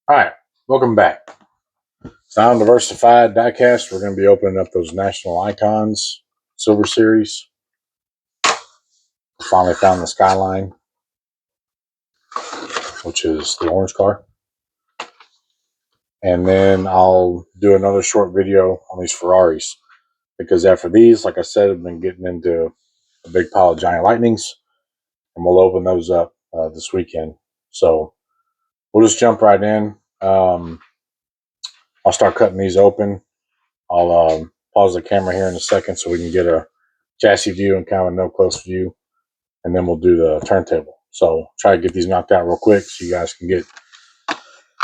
All right, welcome back. Sound Diversified Diecast. We're going to be opening up those National Icons Silver Series. Finally found the Skyline, which is the orange car. And then I'll do another short video on these Ferraris. Because after these, like I said, I've been getting into a big pile of Giant Lightnings. And we'll open those up this weekend. So we'll just jump right in. I'll start cutting these open. I'll pause the camera here in a second so we can get a chassis view and kind of a no-close view. And then we'll do the turntable. So try to get these knocked out real quick so you guys can get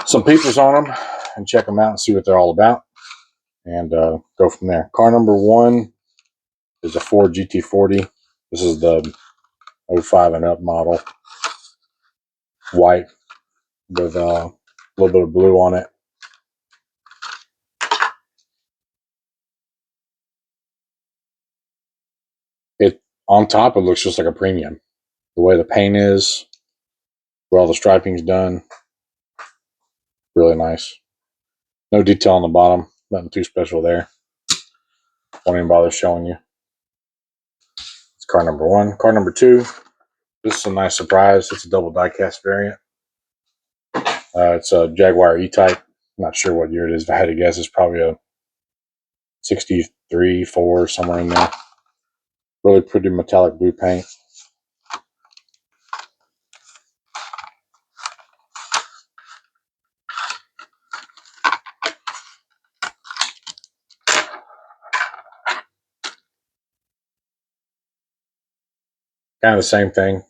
some peepers on them and check them out and see what they're all about. And go from there. Car number one is a Ford GT40. This is the 05 and up model. White with a little bit of blue on it. On top, it looks just like a premium. The way the paint is, where all the striping's done, really nice. No detail on the bottom, nothing too special there. Won't even bother showing you. It's car number one. Car number two, this is a nice surprise. It's a double diecast variant. It's a Jaguar E-Type. I'm not sure what year it is. If I had to guess, it's probably a 63, 4, somewhere in there. Really pretty metallic blue paint. Kind of the same thing.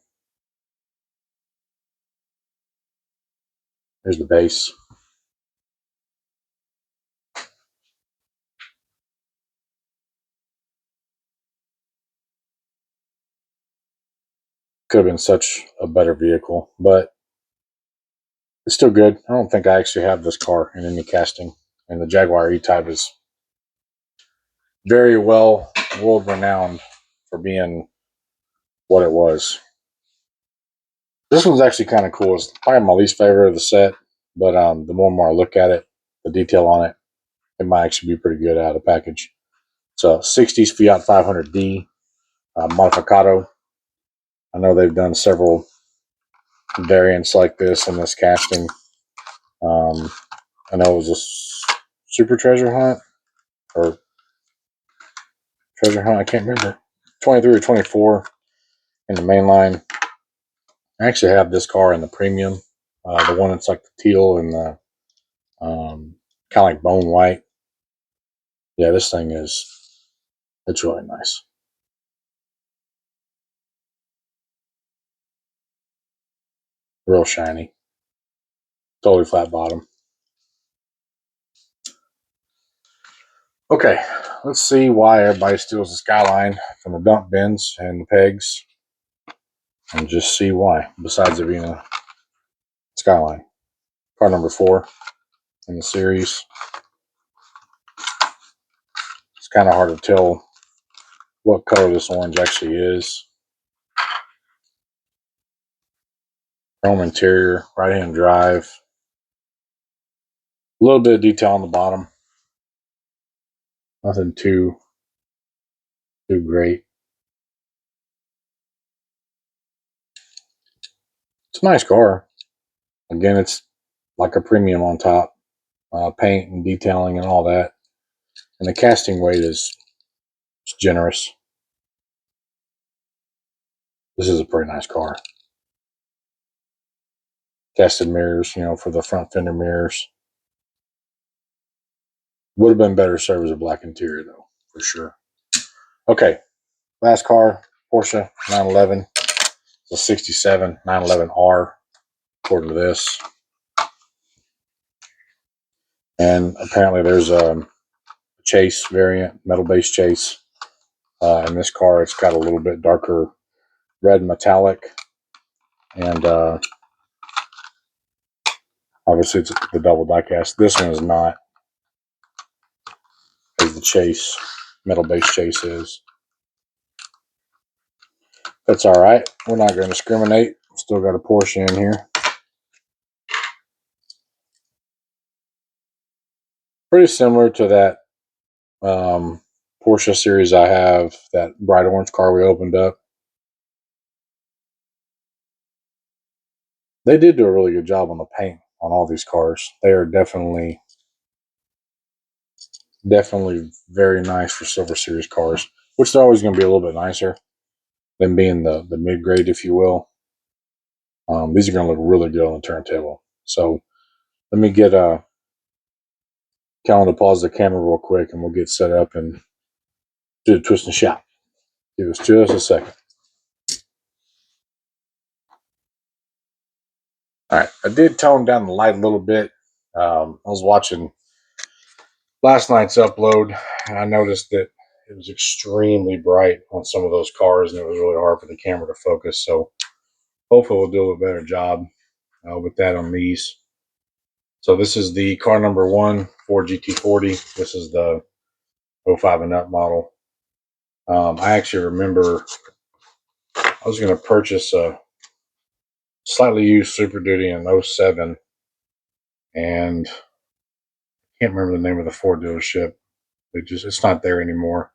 Here's the base. Could have been such a better vehicle, but it's still good. I don't think I actually have this car in any casting. And the Jaguar E-Type is very well world renowned for being what it was. This one's actually kind of cool. It's probably my least favorite of the set, but the more and more I look at it, the detail on it, it might actually be pretty good out of the package. It's a 60s Fiat 500D Modificato. I know they've done several variants like this in this casting. I know it was a Super Treasure Hunt or Treasure Hunt. I can't remember. 23 or 24 in the main line. I actually have this car in the premium, the one that's like the teal and the kind of like bone white. Yeah, this thing it's really nice. Real shiny. Totally flat bottom. Okay, let's see why everybody steals the Skyline from the dump bins and the pegs. And just see why, besides it being a Skyline. Car number 4 in the series. It's kind of hard to tell what color this orange actually is. Chrome interior, right-hand drive. A little bit of detail on the bottom. Nothing too great. It's a nice car. Again, it's like a premium on top. Paint and detailing and all that. And the casting weight is generous. This is a pretty nice car. Casted mirrors, for the front fender mirrors. Would have been better served as a black interior, though, for sure. Okay, last car, Porsche 911. It's a 67 911R, according to this. And apparently there's a chase variant, metal base chase. In this car, it's got a little bit darker red metallic. And obviously it's the double diecast. This one is not, as the chase, metal base chase is. That's all right. We're not going to discriminate. Still got a Porsche in here. Pretty similar to that Porsche series I have, that bright orange car we opened up. They did do a really good job on the paint on all these cars. They are definitely very nice for Silver Series cars, which they're always going to be a little bit nicer than being the mid grade, if you will. These are going to look really good on the turntable. So let me get Callan to pause the camera real quick, and we'll get set up and do the twist and shout. Give us just a second. All right, I did tone down the light a little bit. I was watching last night's upload, and I noticed that it was extremely bright on some of those cars, and it was really hard for the camera to focus. So hopefully we'll do a little better job with that on these. So this is the car number 1 Ford GT40. This is the 05 and up model. I actually remember I was going to purchase a slightly used Super Duty in 07, and I can't remember the name of the Ford dealership. It's not there anymore.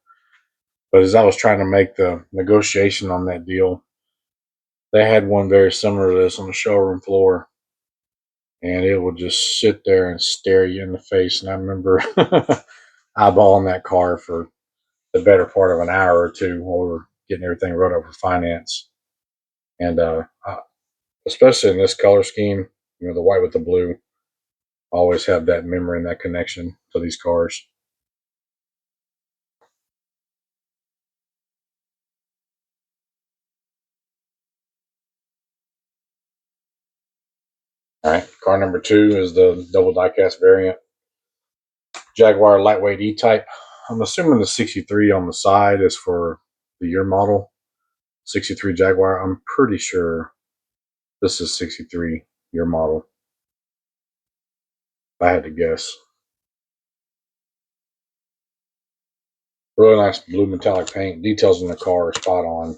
But as I was trying to make the negotiation on that deal, they had one very similar to this on the showroom floor, and it would just sit there and stare you in the face. And I remember eyeballing that car for the better part of an hour or two while we were getting everything wrote up for finance. And especially in this color scheme, the white with the blue, I always have that memory and that connection to these cars. All right, car number 2 is the double diecast variant, Jaguar lightweight E-Type. I'm assuming the 63 on the side is for the year model, 63 Jaguar. I'm pretty sure this is 63 year model, if I had to guess. Really nice blue metallic paint. Details in the car are spot on.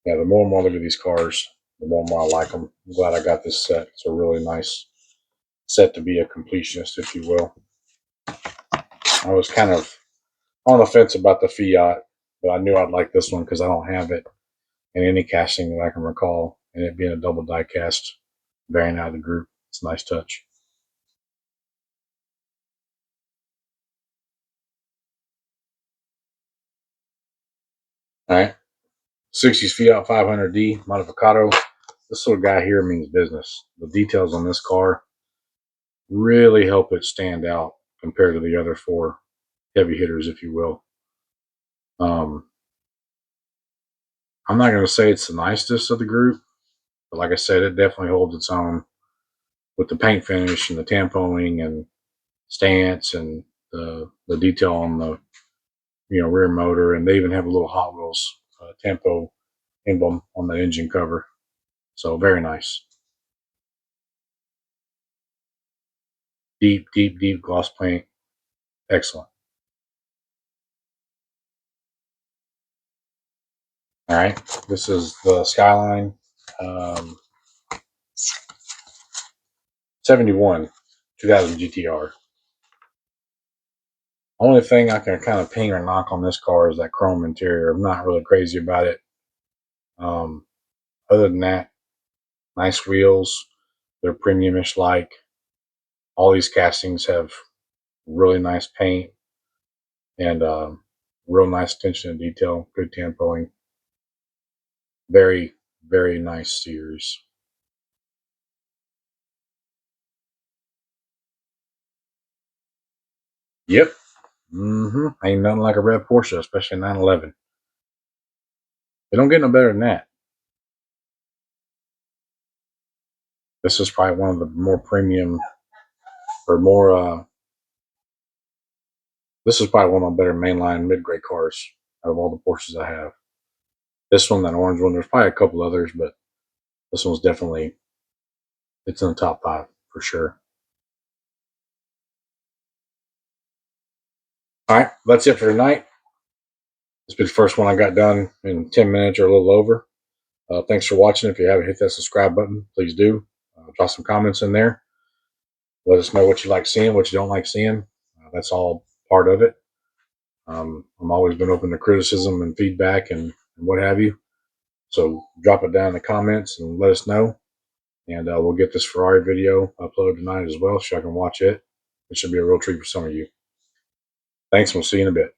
Yeah, the more and more I look at these cars, the more and more I like them. I'm glad I got this set. It's a really nice set to be a completionist, if you will. I was kind of on the fence about the Fiat, but I knew I'd like this one because I don't have it in any casting that I can recall, and it being a double die cast variant out of the group, it's a nice touch. All right, 60s Fiat 500D Modificato. This little guy here means business. The details on this car really help it stand out compared to the other 4 heavy hitters, if you will. I'm not going to say it's the nicest of the group, but like I said, it definitely holds its own with the paint finish and the tamponing and stance and the detail on the rear motor, and they even have a little Hot Wheels Tempo emblem on the engine cover. So very nice. Deep gloss paint. Excellent. All right, this is the Skyline 71 2000 GTR. Only thing I can kind of ping or knock on this car is that chrome interior. I'm not really crazy about it. Other than that, nice wheels. They're premiumish like. All these castings have really nice paint and real nice attention to detail. Good tempoing. Very, very nice series. Yep. Ain't nothing like a red Porsche, especially 911. They don't get no better than that. This is probably one of the more premium or more. This is probably one of the better mainline mid-grade cars out of all the Porsches I have. This one, that orange one, there's probably a couple others, but this one's definitely, it's in the top 5 for sure. All right, that's it for tonight. This will be the first one I got done in 10 minutes or a little over. Thanks for watching. If you haven't hit that subscribe button, please do. Drop some comments in there. Let us know what you like seeing, what you don't like seeing. That's all part of it. I'm always been open to criticism and feedback and what have you. So drop it down in the comments and let us know. And we'll get this Ferrari video uploaded tonight as well, so I can watch it. It should be a real treat for some of you. Thanks, and we'll see you in a bit.